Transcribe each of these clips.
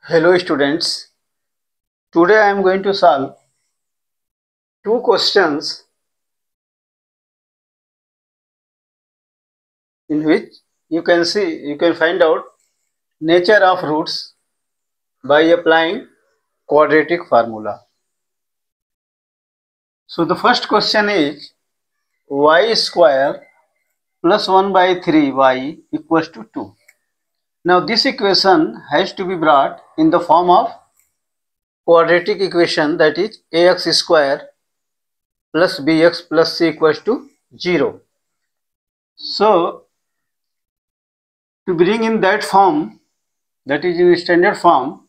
Hello students, today I am going to solve two questions in which you can find out nature of roots by applying quadratic formula. So the first question is y square plus 1 by 3y equals to 2. Now this equation has to be brought in the form of quadratic equation, that is ax square plus bx plus c equals to 0. So to bring in that form, that is in standard form,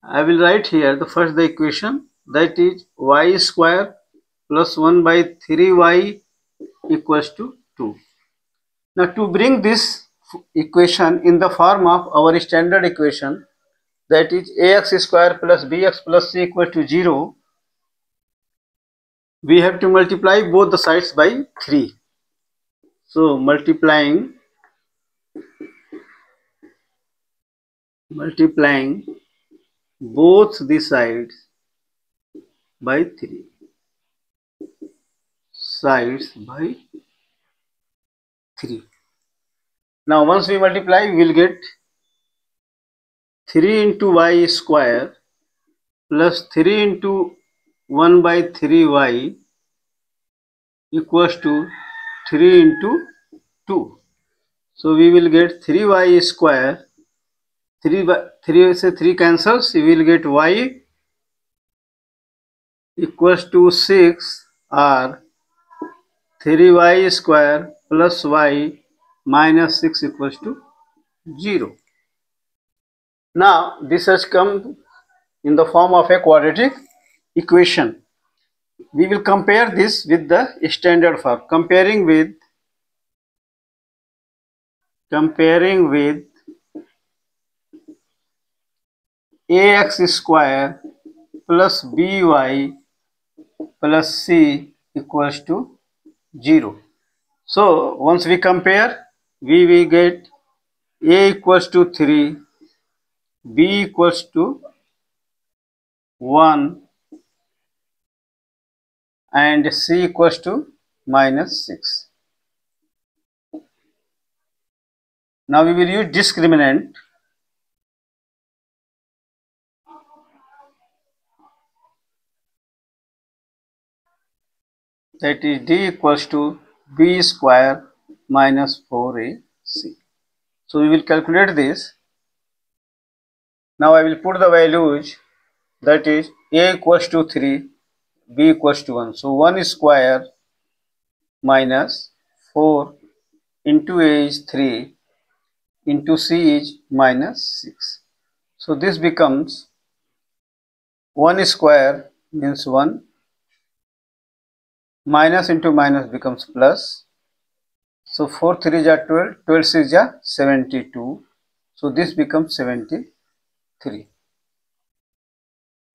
I will write here the equation, that is y square plus 1 by 3y equals to 2. Now to bring this equation in the form of our standard equation, that is ax square plus bx plus c equals to 0, we have to multiply both the sides by 3. So multiplying both the sides by 3. Now once we multiply, we will get 3 into y square plus 3 into 1 by 3y equals to 3 into 2. So we will get 3y square, 3 cancels, we will get y equals to 6, or 3y square plus y minus 6 equals to 0. Now this has come in the form of a quadratic equation. We will compare this with the standard form. Comparing with ax square plus by plus c equals to 0. So once we compare, we will get a equals to 3, b equals to 1, and c equals to minus 6. Now we will use discriminant. That is d equals to b square minus 4ac. So we will calculate this. Now I will put the values, that is a equals to 3, b equals to 1. So 1 square minus 4 into a is 3 into c is minus 6. So this becomes 1 square means 1, minus into minus becomes plus. So 4 3 is 12, 12 6 is 72. So this becomes 73.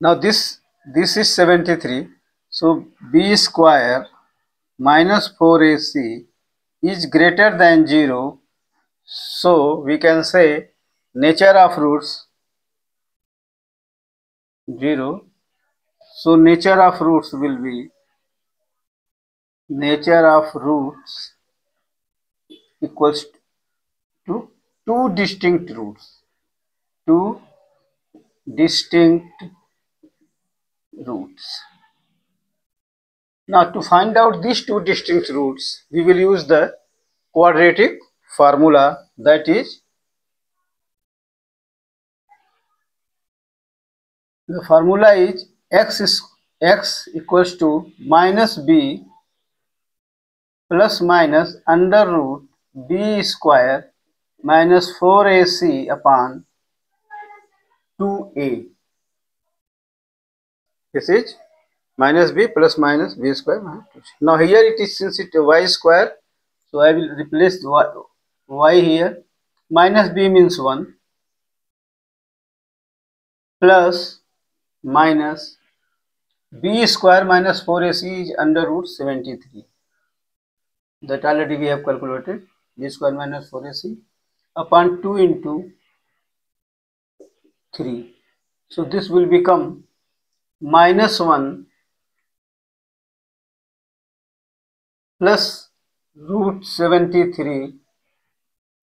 Now this is 73. So b square minus 4ac is greater than 0. So we can say nature of roots 0. So nature of roots will be equals to two distinct roots. Now to find out these two distinct roots, we will use the quadratic formula, that is the formula is x equals to minus b plus minus under root b square minus 4ac upon 2a. This is minus b plus minus b square minus 2c. Now here it is, since it is y square, so I will replace y here. Minus b means 1 plus minus b square minus 4ac is under root 73. That already we have calculated. B square minus 4ac upon 2 into 3. So this will become -1 plus root 73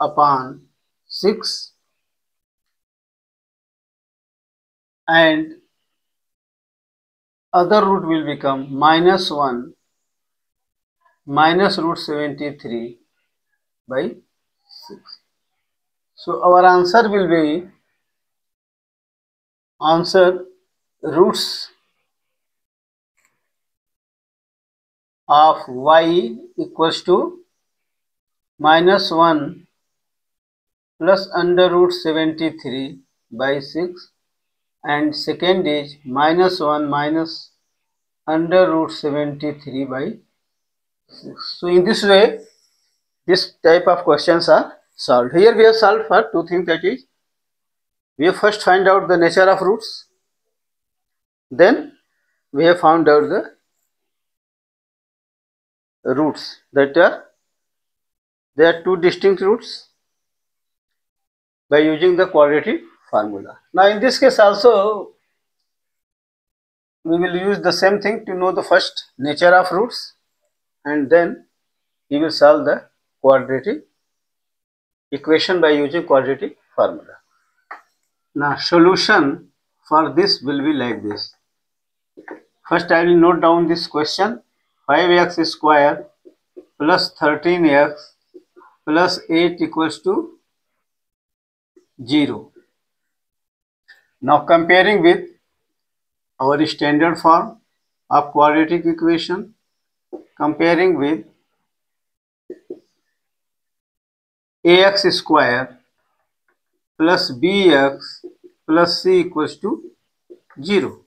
upon 6, and other root will become -1 minus root 73 by 6. So our answer will be roots of y equals to -1 plus under root 73 by 6, and second is -1 minus under root 73 by 6. So in this way, this type of questions are solved. Here we have solved for two things, that is, we have first find out the nature of roots, then we have found out the roots, that there are two distinct roots by using the quadratic formula. Now in this case also we will use the same thing to know the first nature of roots, and then we will solve the quadratic equation by using quadratic formula. Now solution for this will be like this. First I will note down this question: 5x square plus 13x plus 8 equals to 0. Now comparing with our standard form of quadratic equation, comparing with ax square plus bx plus c equals to 0.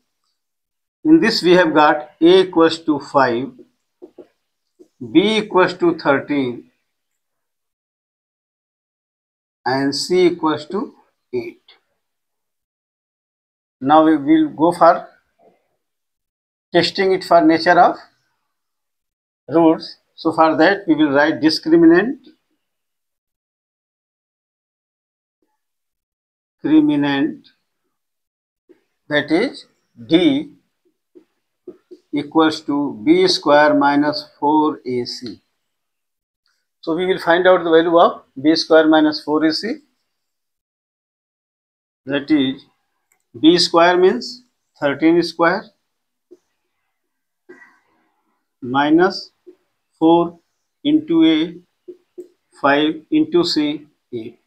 In this we have got a equals to 5, b equals to 13 and c equals to 8. Now we will go for testing it for nature of roots. So for that we will write discriminant that is d equals to b square minus 4ac. So we will find out the value of b square minus 4ac, that is b square means 13 square minus 4 into a 5 into c 8.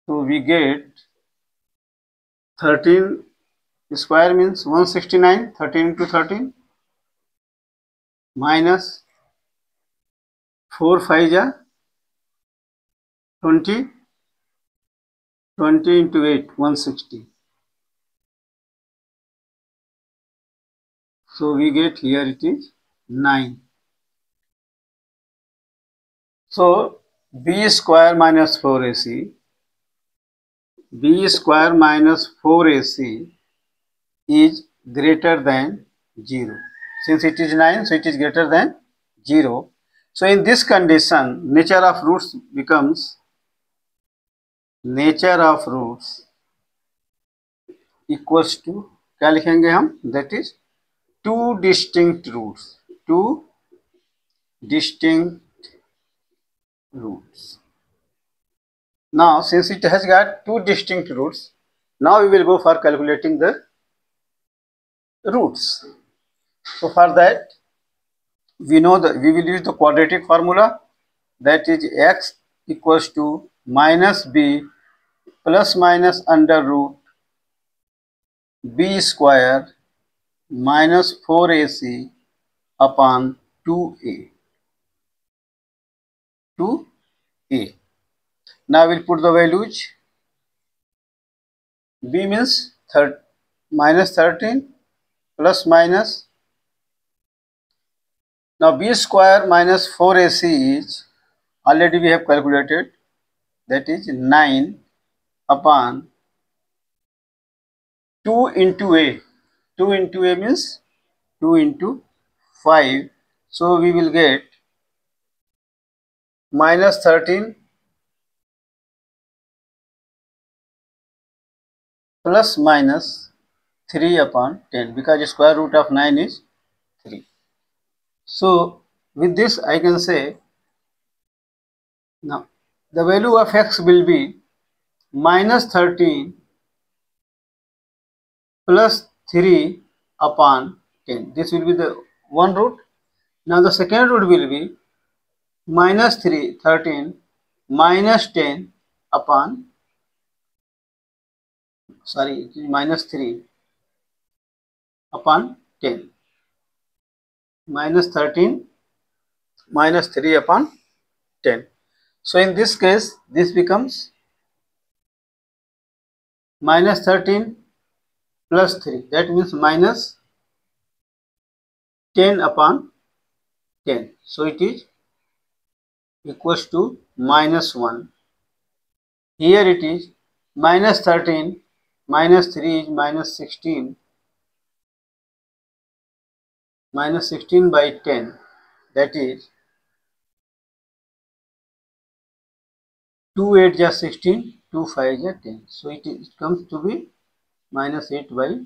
So we get 13 square means 169, 13 into 13 minus 4 5 ja 20, 20 into 8 160. So we get here it is 9. So b square minus 4ac, b square minus 4ac is greater than 0. Since it is 9, so it is greater than 0. So in this condition, nature of roots becomes equals to, क्या लिखेंगे हम, that is two distinct roots. Now since it has got two distinct roots, now we will go for calculating the roots. So for that we know that we will use the quadratic formula, that is x equals to minus b plus minus under root b square minus 4ac upon 2a. Now we will put the values. B means minus 13 plus minus. Now b square minus 4ac is, already we have calculated, that is 9 upon 2 into a. 2 into a means 2 into 5. So we will get minus 13 plus minus 3 upon 10 because square root of 9 is 3. So with this I can say now the value of x will be minus 13 plus 3 upon 10. This will be the one root. Now the second root will be minus 13 minus 10 upon, sorry, it is minus 3 upon 10. Minus 13 minus 3 upon 10. So in this case, this becomes minus 13 plus 3. That means minus 10 upon 10. So it is equals to minus 1. Here it is minus 13 minus 3 is minus 16. Minus 16 by 10. That is 2 8 is 16, 2 5 is 10. So it comes to be minus 8 by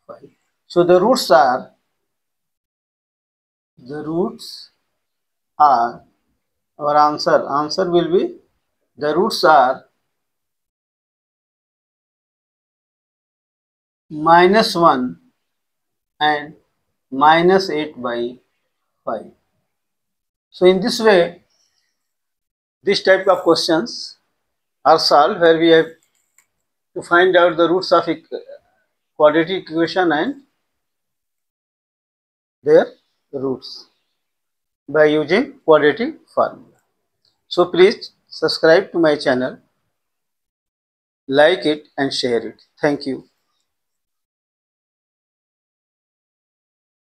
5. So the roots are our answer will be the roots are minus 1 and minus 8 by 5. So in this way, this type of questions are solved where we have to find out the roots of quadratic equation and their roots by using quadratic formula. So please subscribe to my channel, like it and share it. Thank you.